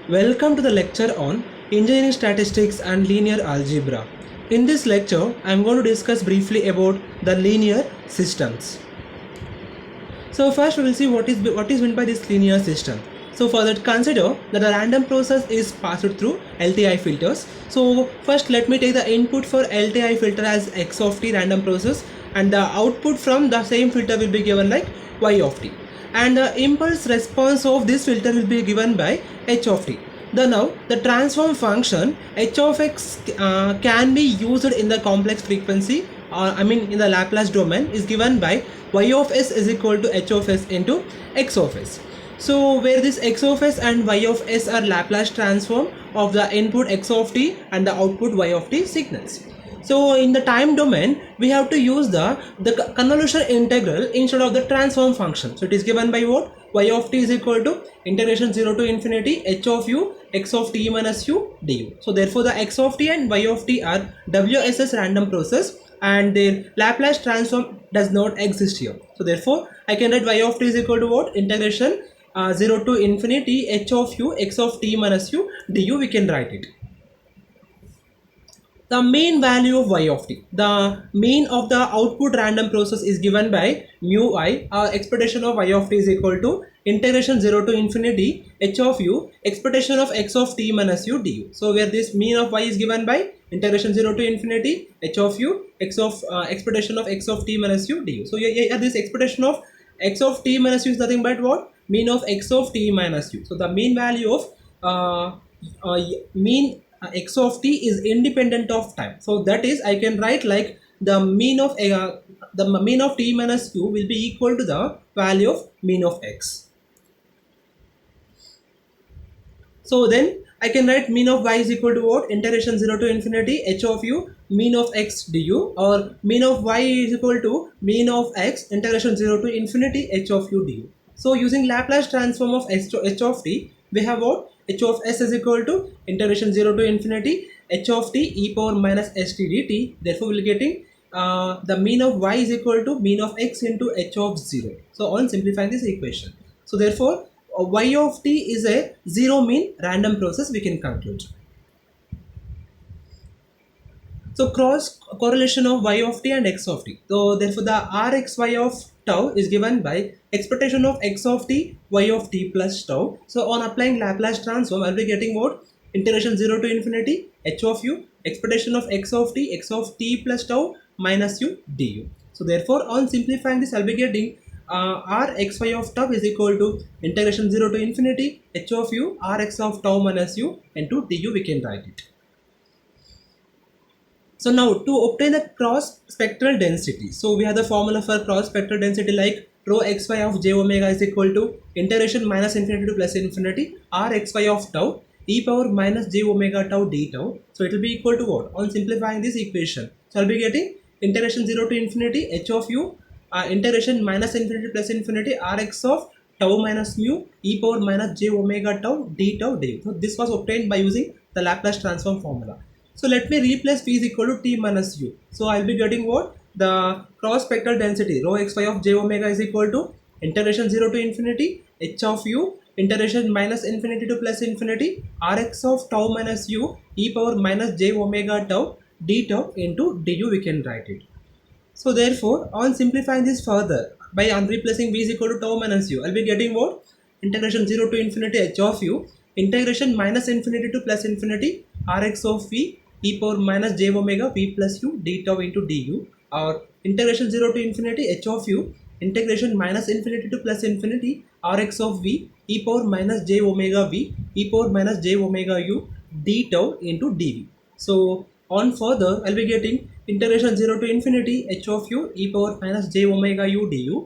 Welcome to the lecture on Engineering Statistics and Linear Algebra. In this lecture, I am going to discuss briefly about the linear systems. So first we will see what is meant by this linear system. So for that, consider that a random process is passed through LTI filters. So first let me take the input for LTI filter as x of t random process, and the output from the same filter will be given like y of t, and the impulse response of this filter will be given by h of t. Now the transform function h of x can be used in the complex frequency, or in the Laplace domain, is given by y of s is equal to h of s into x of s. So where this x of s and y of s are Laplace transform of the input x of t and the output y of t signals. So in the time domain, we have to use the convolution integral instead of the transform function. So it is given by what? Y of t is equal to integration 0 to infinity h of u x of t minus u du. So therefore the x of t and y of t are WSS random process, and their Laplace transform does not exist here. So therefore I can write y of t is equal to what? Integration 0 to infinity h of u x of t minus u du. We can write it. The mean value of y of t, the mean of the output random process, is given by mu I. Our expectation of y of t is equal to integration 0 to infinity h of u expectation of x of t minus u du. So where this mean of y is given by integration 0 to infinity h of u x of expectation of x of t minus u du. So yeah, this expectation of x of t minus u is nothing but what? Mean of x of t minus u. So the mean value of mean x of t is independent of time. So that is, I can write like the mean of t minus u will be equal to the value of mean of x. So then I can write mean of y is equal to what? Integration 0 to infinity h of u mean of x du, or mean of y is equal to mean of x integration 0 to infinity h of u du. So using Laplace transform of h of t, we have what? H of s is equal to integration 0 to infinity h of t e power minus st dt. Therefore we will getting the mean of y is equal to mean of x into h of 0. So on simplifying this equation, so therefore y of t is a zero mean random process, we can conclude. So cross correlation of y of t and x of t. So therefore the rxy of tau is given by expectation of x of t y of t plus tau. So on applying Laplace transform, I'll be getting what? Integration 0 to infinity h of u expectation of x of t plus tau minus u du. So therefore on simplifying this, I'll be getting rxy of tau is equal to integration 0 to infinity h of u rx of tau minus u into du. We can write it. So now to obtain the cross spectral density, so we have the formula for cross spectral density like rho xy of j omega is equal to integration minus infinity to plus infinity r xy of tau e power minus j omega tau d tau. So it will be equal to what? On simplifying this equation, so I'll be getting integration 0 to infinity h of u integration minus infinity plus infinity rx of tau minus mu e power minus j omega tau d tau d. So this was obtained by using the Laplace transform formula. So let me replace v is equal to t minus u. So I'll be getting what? The cross spectral density rho xy of j omega is equal to integration 0 to infinity h of u integration minus infinity to plus infinity rx of tau minus u e power minus j omega tau d tau into du. We can write it. So therefore on simplifying this further by replacing v is equal to tau minus u, I'll be getting what? Integration 0 to infinity h of u integration minus infinity to plus infinity rx of v e power minus j omega v plus u d tau into du, or integration 0 to infinity h of u integration minus infinity to plus infinity rx of v e power minus j omega v e power minus j omega u d tau into dv. So on further, I'll be getting integration 0 to infinity h of u e power minus j omega u du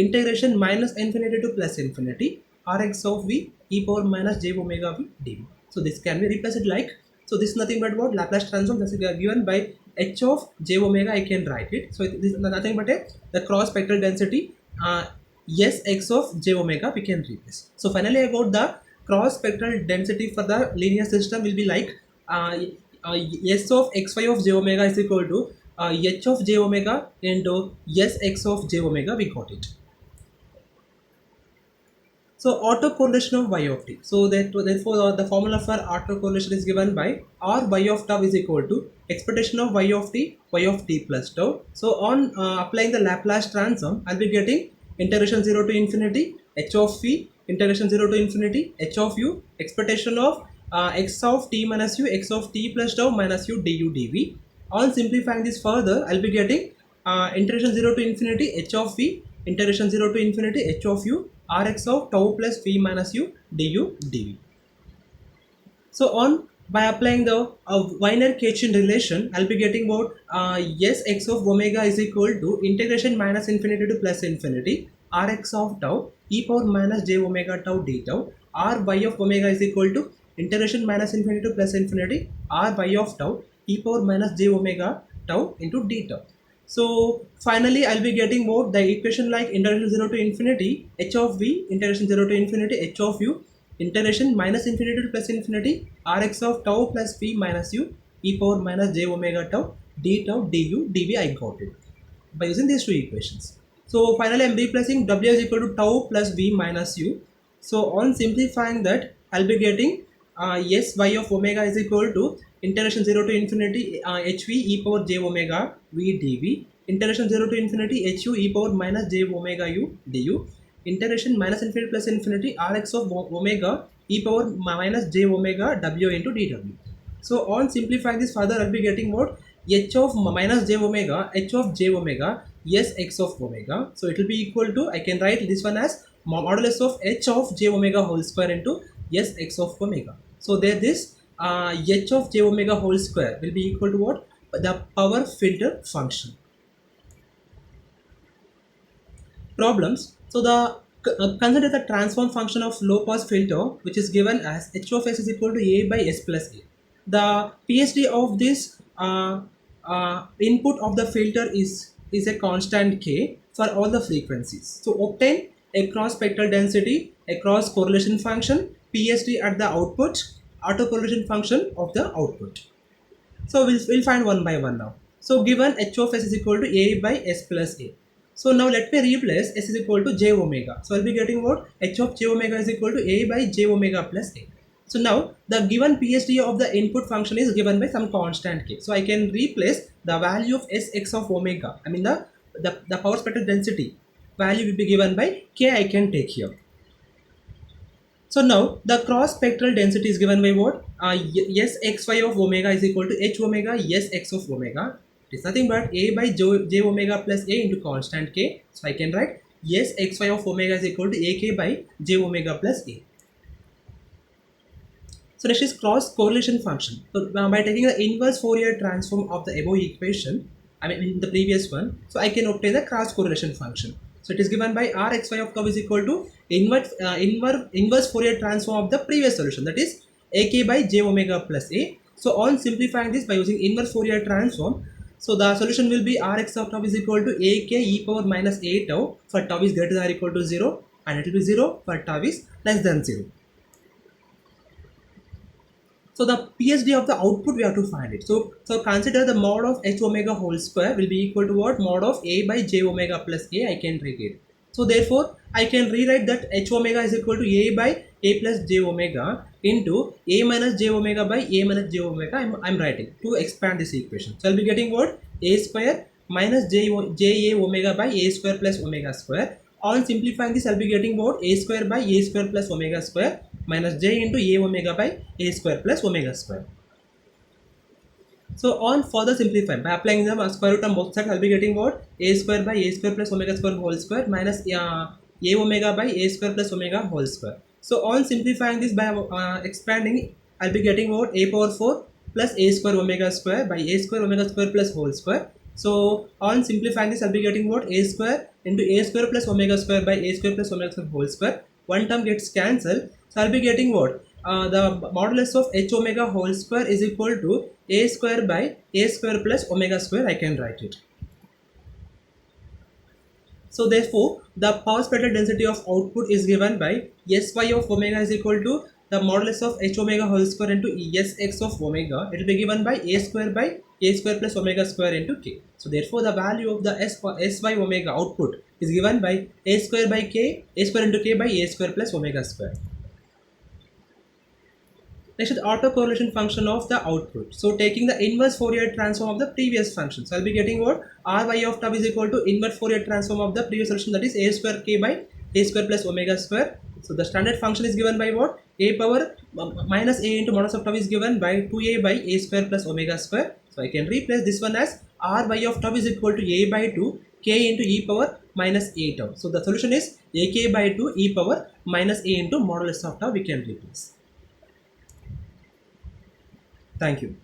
integration minus infinity to plus infinity rx of v e power minus j omega v dv. So this can be replaced like, so this is nothing but what? Laplace transform that is given by h of j omega. I can write it. So this is nothing but the cross spectral density s x of j omega we can replace. So finally about the cross spectral density for the linear system will be like s of xy of j omega is equal to h of j omega into s x of j omega. We got it. So autocorrelation of y of t. So that therefore the formula for autocorrelation is given by r y of tau is equal to expectation of y of t plus tau. So on applying the Laplace transform, I'll be getting integration 0 to infinity h of v, integration 0 to infinity h of u, expectation of x of t minus u, x of t plus tau minus u du dv. On simplifying this further, I'll be getting integration 0 to infinity h of v, integration 0 to infinity h of u, rx of tau plus v minus u du dv. So on by applying the Wiener-Kachin relation, I'll be getting about s x of omega is equal to integration minus infinity to plus infinity rx of tau e power minus j omega tau d tau, r y of omega is equal to integration minus infinity to plus infinity r y of tau e power minus j omega tau into d tau. So finally I'll be getting more the equation like integration 0 to infinity h of v, integration 0 to infinity h of u, integration minus infinity to plus infinity rx of tau plus v minus u e power minus j omega tau d tau du dv. I got it by using these two equations. So finally I'm replacing w is equal to tau plus v minus u. So on simplifying that, I'll be getting s y of omega is equal to integration 0 to infinity hv e power j omega v dv, integration 0 to infinity hu e power minus j omega u du, integration minus infinity plus infinity rx of omega e power minus j omega w into dw. So on simplifying this further, I'll be getting what h of minus j omega h of j omega s x of omega. So it will be equal to, I can write this one as modulus of h of j omega whole square into s x of omega. So there this h of j omega whole square will be equal to what? The power filter function. Problems. So the consider the transform function of low pass filter which is given as h of s is equal to a by s plus a. The PSD of this input of the filter is a constant k for all the frequencies. So obtain a cross spectral density, a cross correlation function, PSD at the output, autocorrelation function of the output. So we'll find one by one now. So given h of s is equal to a by s plus a. So now let me replace s is equal to j omega. So I'll be getting what? H of j omega is equal to a by j omega plus a. So now the given PSD of the input function is given by some constant k. So I can replace the value of sx of omega. I mean the power spectral density value will be given by k. I can take here. So now the cross spectral density is given by what? S xy of omega is equal to h omega s x of omega. It is nothing but a by j omega plus a into constant k. So I can write s xy of omega is equal to ak by j omega plus a. So next is cross correlation function. So by taking the inverse Fourier transform of the above equation, I mean in the previous one, so I can obtain the cross correlation function. So it is given by r xy of tau is equal to inverse Fourier transform of the previous solution, that is ak by j omega plus a. So on simplifying this by using inverse Fourier transform, so the solution will be rx of tau is equal to ak e power minus a tau for tau is greater than or equal to 0, and it will be 0 for tau is less than 0. So the PSD of the output we have to find it. So consider the mod of h omega whole square will be equal to what? Mod of a by j omega plus a. I can take it. So therefore I can rewrite that h omega is equal to a by a plus j omega into a minus j omega by a minus j omega. I'm writing to expand this equation. So I'll be getting what? A square minus j a omega by a square plus omega square. On simplifying this, I'll be getting what? A square by a square plus omega square minus j into a omega by a square plus omega square. So on further simplifying by applying the square root on both sides, I'll be getting what? A square by a square plus omega square whole square minus a omega by a square plus omega whole square. So on simplifying this by expanding, I'll be getting what? A power 4 plus a square omega square by a square omega square plus whole square. So on simplifying this, I'll be getting what? A square into a square plus omega square by a square plus omega square whole square. One term gets cancelled. So I'll be getting what? The modulus of h omega whole square is equal to a square by a square plus omega square. I can write it. So therefore, the power spectral density of output is given by sy of omega is equal to the modulus of h omega whole square into sx of omega, it will be given by a square plus omega square into k. So therefore the value of the sy omega output is given by a square by k, a square into k by a square plus omega square. Next is the autocorrelation function of the output. So taking the inverse Fourier transform of the previous function. So I'll be getting what? Ry of tau is equal to inverse Fourier transform of the previous solution, that is a square k by a square plus omega square. So the standard function is given by what? A power minus a into modulus of tau is given by 2a by a square plus omega square. So I can replace this one as Ry of tau is equal to a by 2 k into e power minus a tau. So the solution is ak by 2 e power minus a into modulus of tau we can replace. Thank you.